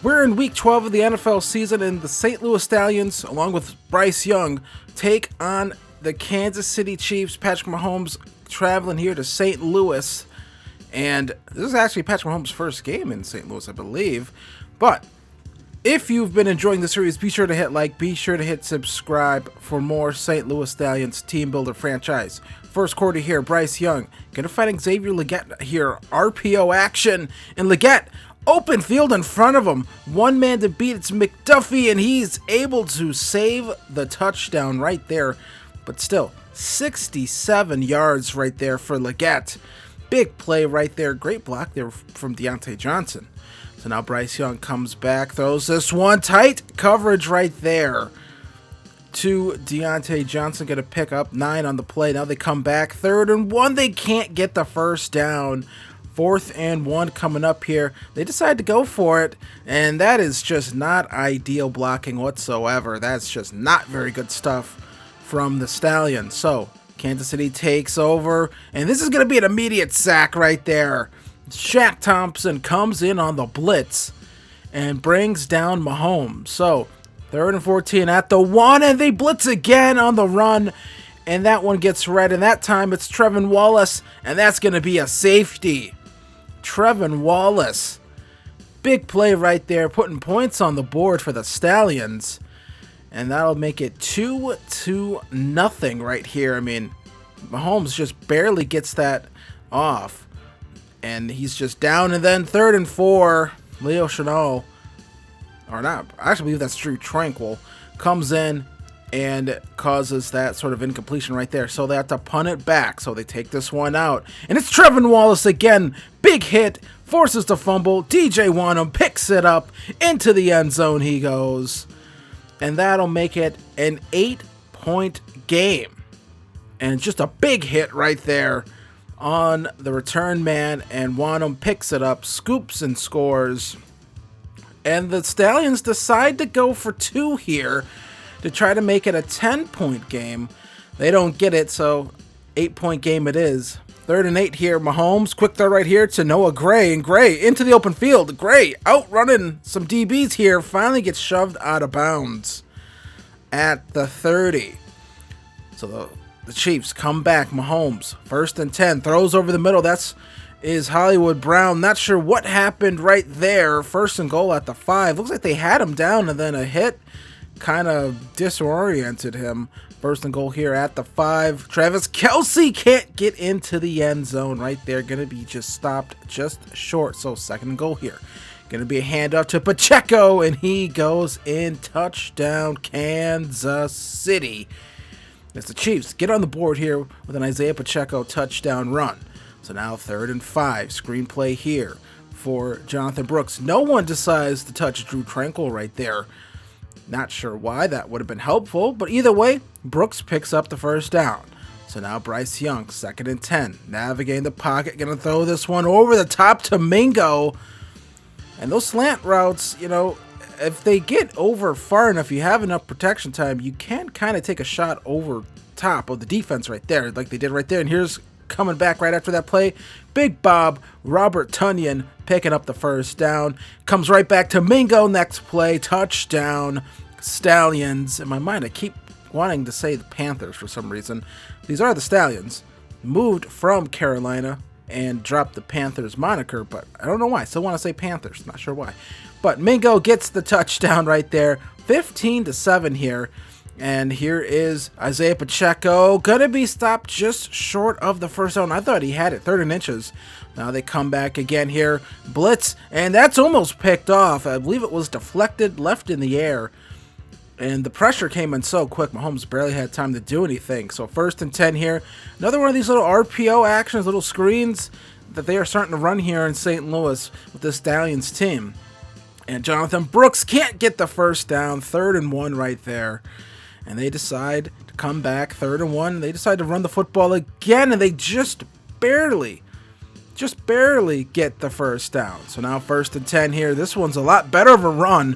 We're in week 12 of the NFL season, and the St. Louis Stallions, along with Bryce Young, take on the Kansas City Chiefs. Patrick Mahomes traveling here to St. Louis, and this is actually Patrick Mahomes' first game in St. Louis, I believe. But if you've been enjoying the series, be sure to hit like, be sure to hit subscribe for more St. Louis Stallions Teambuilder Franchise. First quarter here, Bryce Young gonna fight Xavier Legette here. RPO action, and Legette open field in front of him. One man to beat, it's McDuffie, and he's able to save the touchdown right there. But still, 67 yards right there for Legette. Big play right there. Great block there from Deontay Johnson. So now Bryce Young comes back, throws this one. Tight coverage right there to Deontay Johnson. Going to pick up 9 on the play. Now they come back. 3rd and 1. They can't get the first down. 4th and 1 coming up here. They decide to go for it, and that is just not ideal blocking whatsoever. That's just not very good stuff from the Stallions. So Kansas City takes over, and this is going to be an immediate sack right there. Shaq Thompson comes in on the blitz and brings down Mahomes. So 3rd and 14 at the 1, and they blitz again on the run, and that one gets red, and that time it's Trevin Wallace, and that's going to be a safety. Trevin Wallace, big play right there, putting points on the board for the Stallions, and that'll make it 2-0 right here. I mean, Mahomes just barely gets that off, and he's just down. And then 3rd and 4, Leo Chenal, or not, I actually believe that's Drew Tranquil, comes in and causes that sort of incompletion right there. So they have to punt it back. So they take this one out. And it's Trevin Wallace again. Big hit. Forces the fumble. DJ Wanham picks it up. Into the end zone he goes. And that'll make it an 8-point game. And just a big hit right there on the return man. And Wanham picks it up. Scoops and scores. And the Stallions decide to go for 2 here to try to make it a 10-point game. They don't get it, so 8-point game it is. 3rd and 8 here. Mahomes, quick throw right here to Noah Gray, and Gray into the open field. Gray outrunning some DBs here, finally gets shoved out of bounds at the 30. So the Chiefs come back. Mahomes, 1st and 10, throws over the middle. That's Hollywood Brown. Not sure what happened right there. 1st and goal at the 5. Looks like they had him down, and then a hit kind of disoriented him. 1st and goal here at the 5. Travis Kelce can't get into the end zone right there. Going to be just stopped just short. So 2nd and goal here. Going to be a handoff to Pacheco, and he goes in. Touchdown, Kansas City. As the Chiefs get on the board here with an Isaiah Pacheco touchdown run. So now 3rd and 5. Screenplay here for Jonathan Brooks. No one decides to touch Drew Tranquil right there. Not sure why. That would have been helpful, but either way, Brooks picks up the first down. So now Bryce Young, 2nd and 10, navigating the pocket, gonna throw this one over the top to Mingo. And those slant routes, you know, if they get over far enough, you have enough protection time, you can kind of take a shot over top of the defense right there, like they did right there. And here's coming back right after that play, Big Bob, Robert Tonyan picking up the first down. Comes right back to Mingo, next play, touchdown, Stallions. In my mind, I keep wanting to say the Panthers for some reason. These are the Stallions. Moved from Carolina and dropped the Panthers moniker, but I don't know why. I still want to say Panthers, not sure why. But Mingo gets the touchdown right there, 15-7 here. And here is Isaiah Pacheco, gonna be stopped just short of the first down. I thought he had it, 3rd and inches. Now they come back again here, blitz, and that's almost picked off. I believe it was deflected, left in the air, and the pressure came in so quick, Mahomes barely had time to do anything. So 1st and 10 here. Another one of these little RPO actions, little screens that they are starting to run here in St. Louis with this Stallions team. And Jonathan Brooks can't get the first down, 3rd and 1 right there. And they decide to come back, 3rd and 1. They decide to run the football again, and they just barely get the first down. So now 1st and 10 here. This one's a lot better of a run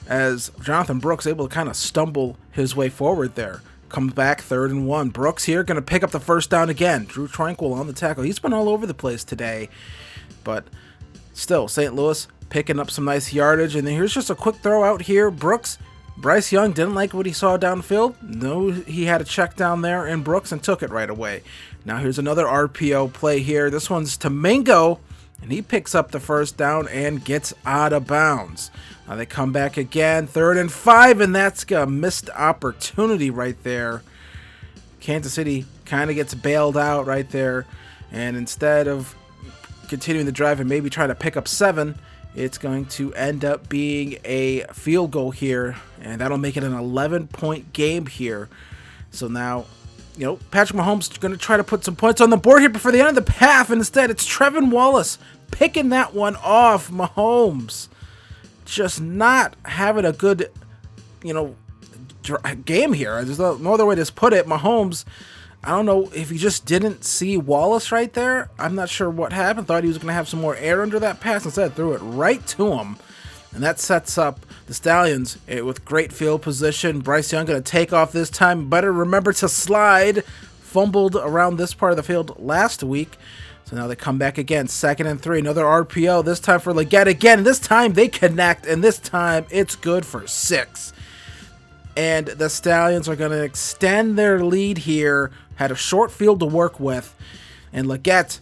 as Jonathan Brooks able to kind of stumble his way forward there. Comes back, 3rd and 1. Brooks here going to pick up the first down again. Drew Tranquil on the tackle. He's been all over the place today. But still, St. Louis picking up some nice yardage. And then here's just a quick throw out here. Bryce Young didn't like what he saw downfield. No, he had a check down there in Brooks and took it right away. Now here's another RPO play here. This one's to Mingo, and he picks up the first down and gets out of bounds. Now they come back again, 3rd and 5, and that's a missed opportunity right there. Kansas City kind of gets bailed out right there, and instead of continuing the drive and maybe trying to pick up 7, it's going to end up being a field goal here, and that'll make it an 11-point game here. So now, Patrick Mahomes is going to try to put some points on the board here before the end of the half, and instead it's Trevin Wallace picking that one off. Mahomes just not having a good, game here. There's no other way to put it. Mahomes, I don't know if he just didn't see Wallace right there. I'm not sure what happened. Thought he was going to have some more air under that pass. Instead, threw it right to him. And that sets up the Stallions with great field position. Bryce Young going to take off this time. Better remember to slide. Fumbled around this part of the field last week. So now they come back again. 2nd and 3. Another RPO. This time for Leggett again. This time they connect. And this time it's good for 6. And the Stallions are going to extend their lead here. Had a short field to work with. And Leggett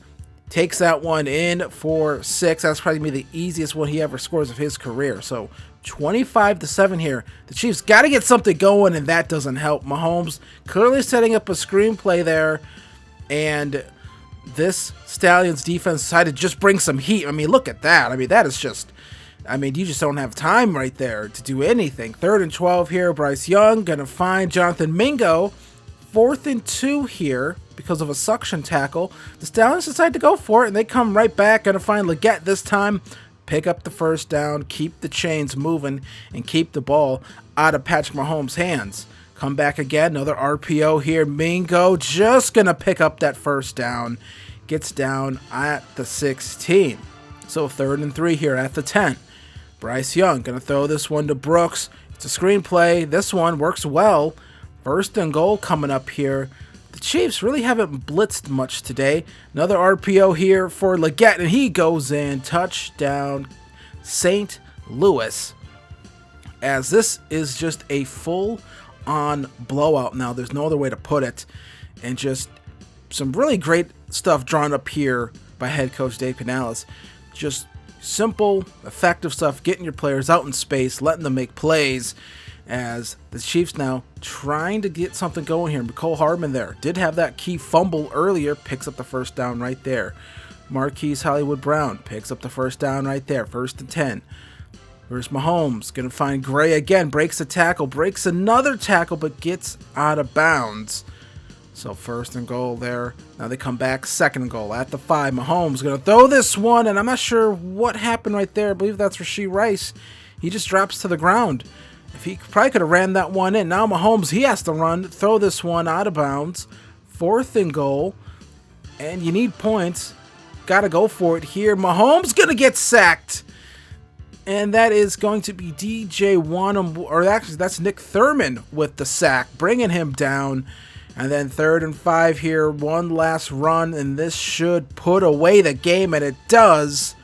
takes that one in for 6. That's probably going to be the easiest one he ever scores of his career. So 25-7 here. The Chiefs got to get something going, and that doesn't help. Mahomes clearly setting up a screenplay there. And this Stallions defense decided to just bring some heat. I mean, look at that. I mean, that is just... you just don't have time right there to do anything. 3rd and 12 here. Bryce Young going to find Jonathan Mingo. 4th and 2 here because of a suction tackle. The Stallions decide to go for it, and they come right back. Going to find Leggett this time. Pick up the first down, keep the chains moving, and keep the ball out of Patrick Mahomes' hands. Come back again. Another RPO here. Mingo just going to pick up that first down. Gets down at the 16. So 3rd and 3 here at the 10. Bryce Young going to throw this one to Brooks. It's a screenplay. This one works well. 1st and goal coming up here. The Chiefs really haven't blitzed much today. Another RPO here for Leggett, and he goes in. Touchdown, St. Louis. As this is just a full-on blowout now. There's no other way to put it. And just some really great stuff drawn up here by head coach Dave Canales. Just simple, effective stuff, getting your players out in space, letting them make plays, as the Chiefs now trying to get something going here. Mecole Hardman there did have that key fumble earlier, picks up the first down right there. Marquise Hollywood Brown picks up the first down right there. 1st and 10. Where's Mahomes? Going to find Gray again, breaks a tackle, breaks another tackle, but gets out of bounds. So 1st and goal there. Now they come back, 2nd and goal at the 5. Mahomes going to throw this one, and I'm not sure what happened right there. I believe that's Rashee Rice. He just drops to the ground. If he probably could have ran that one in. Now Mahomes, he has to run, throw this one out of bounds. 4th and goal, and you need points. Got to go for it here. Mahomes going to get sacked. And that is going to be DJ Wanham, or actually that's Nick Thurman with the sack, bringing him down. And then 3rd and 5 here, one last run, and this should put away the game, and it does.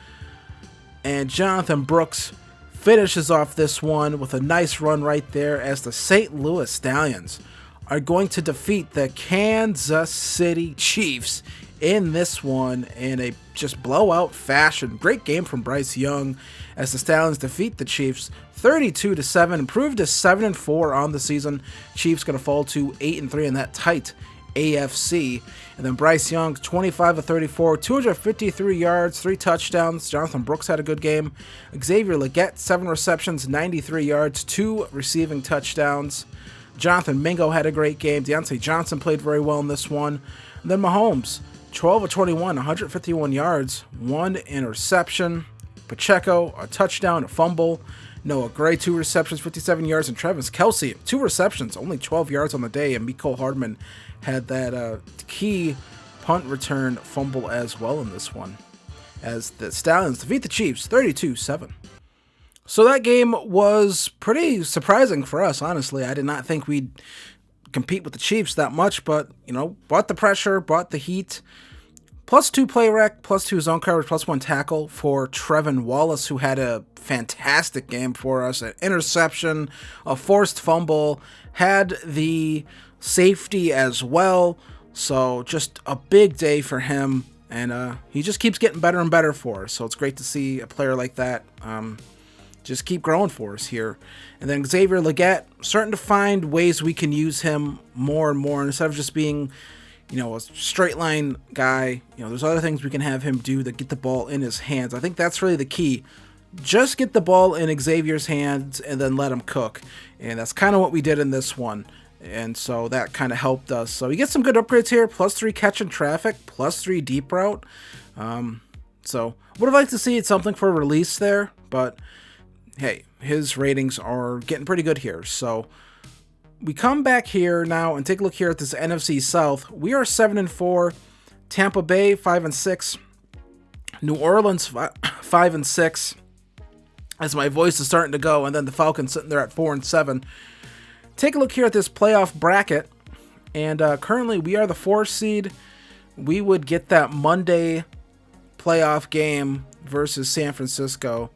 And Jonathan Brooks finishes off this one with a nice run right there, as the St. Louis Stallions are going to defeat the Kansas City Chiefs in this one in a just blowout fashion. Great game from Bryce Young as the Stallions defeat the Chiefs 32-7, improved to 7-4 on the season. Chiefs going to fall to 8-3 in that tight AFC. And then Bryce Young, 25 of 34, 253 yards, 3 touchdowns. Jonathan Brooks had a good game. Xavier Leggett, 7 receptions, 93 yards, 2 receiving touchdowns. Jonathan Mingo had a great game. Deontay Johnson played very well in this one. And then Mahomes, 12 of 21, 151 yards, 1 interception. Pacheco, a touchdown, a fumble. Noah Gray, 2 receptions, 57 yards. And Travis Kelce, 2 receptions, only 12 yards on the day. And Mecole Hardman had that key punt return fumble as well in this one, as the Stallions defeat the Chiefs 32-7. So that game was pretty surprising for us, honestly. I did not think we'd compete with the Chiefs that much, but, brought the pressure, brought the heat, +2 play rec, +2 zone coverage, +1 tackle for Trevin Wallace, who had a fantastic game for us. An interception, a forced fumble, had the safety as well. So just a big day for him, and he just keeps getting better and better for us. So it's great to see a player like that just keep growing for us here. And then Xavier Legette, starting to find ways we can use him more and more instead of just being, you know, a straight line guy. You know, there's other things we can have him do that get the ball in his hands. I think that's really the key. Just get the ball in Xavier's hands and then let him cook. And that's kind of what we did in this one. And so that kind of helped us. So we get some good upgrades here. +3 catch in traffic, +3 deep route. So would have liked to see something for release there, but hey, his ratings are getting pretty good here. So we come back here now and take a look here at this NFC South. We are 7-4. Tampa Bay 5-6. New Orleans 5-6. As my voice is starting to go, and then the Falcons sitting there at 4-7. Take a look here at this playoff bracket, and currently we are the 4th seed. We would get that Monday playoff game versus San Francisco.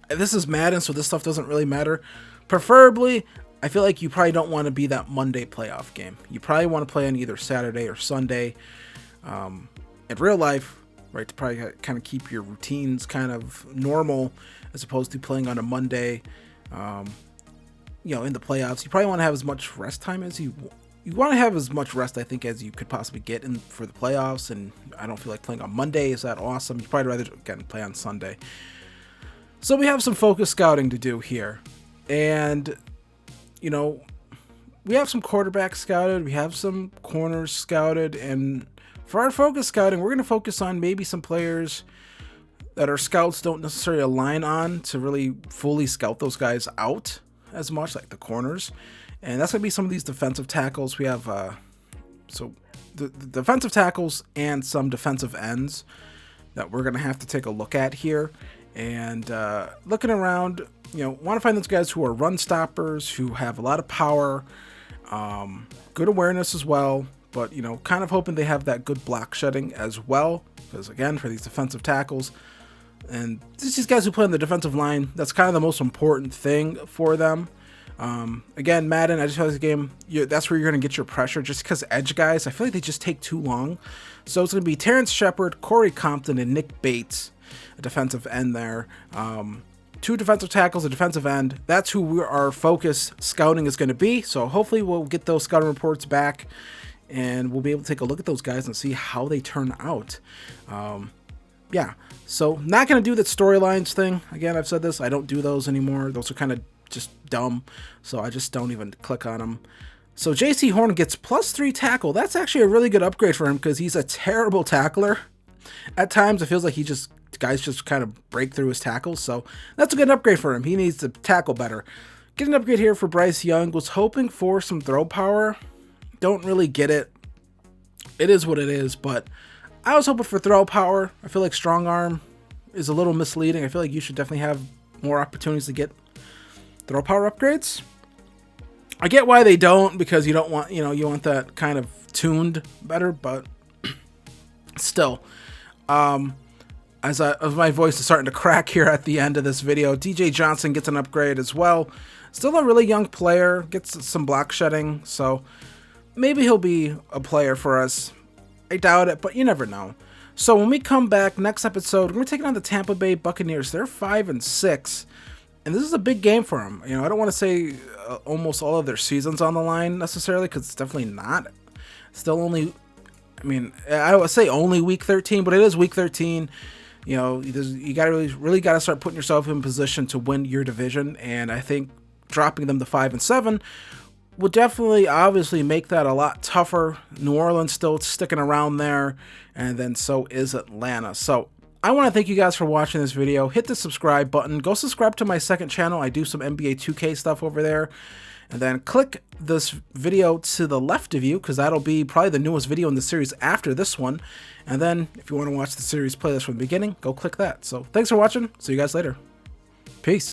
This is Madden, so this stuff doesn't really matter. Preferably, I feel like you probably don't want to be that Monday playoff game. You probably want to play on either Saturday or Sunday. In real life, right, to probably kind of keep your routines kind of normal as opposed to playing on a Monday. You know, in the playoffs, you probably want to have as much rest time as you want to have as much rest, I think, as you could possibly get in for the playoffs. And I don't feel like playing on Monday is that awesome. You'd probably rather again play on Sunday. So we have some focus scouting to do here, and you know, we have some quarterbacks scouted, we have some corners scouted, and for our focus scouting, we're going to focus on maybe some players that our scouts don't necessarily align on to really fully scout those guys out as much, like the corners. And that's going to be some of these defensive tackles. We have so the defensive tackles and some defensive ends that we're going to have to take a look at here. And looking around, you know, want to find those guys who are run stoppers, who have a lot of power, good awareness as well, but, you know, kind of hoping they have that good block shedding as well. Because, again, for these defensive tackles, and these guys who play on the defensive line, that's kind of the most important thing for them. Again, Madden, I just feel like the game, that's where you're going to get your pressure, just because edge guys, I feel like they just take too long. So it's going to be Terrence Shepard, Corey Compton, and Nick Bates, a defensive end there. 2 defensive tackles, a defensive end. That's who our focus scouting is going to be. So hopefully we'll get those scouting reports back, and we'll be able to take a look at those guys and see how they turn out. Yeah, so not going to do that storylines thing. Again, I've said this, I don't do those anymore. Those are kind of just dumb, so I just don't even click on them. So JC Horn gets +3 tackle. That's actually a really good upgrade for him because he's a terrible tackler. At times, it feels like guys just kind of break through his tackles, so that's a good upgrade for him. He needs to tackle better. Get an upgrade here for Bryce Young. Was hoping for some throw power. Don't really get it. It is what it is, but I was hoping for throw power. I feel like strong arm is a little misleading. I feel like you should definitely have more opportunities to get throw power upgrades. I get why they don't, because you don't want, you want that kind of tuned better, but still, as my voice is starting to crack here at the end of this video, DJ Johnson gets an upgrade as well. Still a really young player, gets some block shedding, so maybe he'll be a player for us. I doubt it, but you never know. So when we come back next episode, we're going to take on the Tampa Bay Buccaneers. They're 5-6, and this is a big game for them. I don't want to say almost all of their season's on the line necessarily, because it's definitely not. Still only, I would say only week 13, but it is week 13. You got to really got to start putting yourself in position to win your division, and I think dropping them to 5-7 would definitely obviously make that a lot tougher. New Orleans still sticking around there, and then so is Atlanta. So I want to thank you guys for watching this video. Hit the subscribe button. Go subscribe to my second channel. I do some NBA 2K stuff over there. And then click this video to the left of you, because that'll be probably the newest video in the series after this one. And then if you want to watch the series playlist from the beginning, go click that. So thanks for watching. See you guys later. Peace.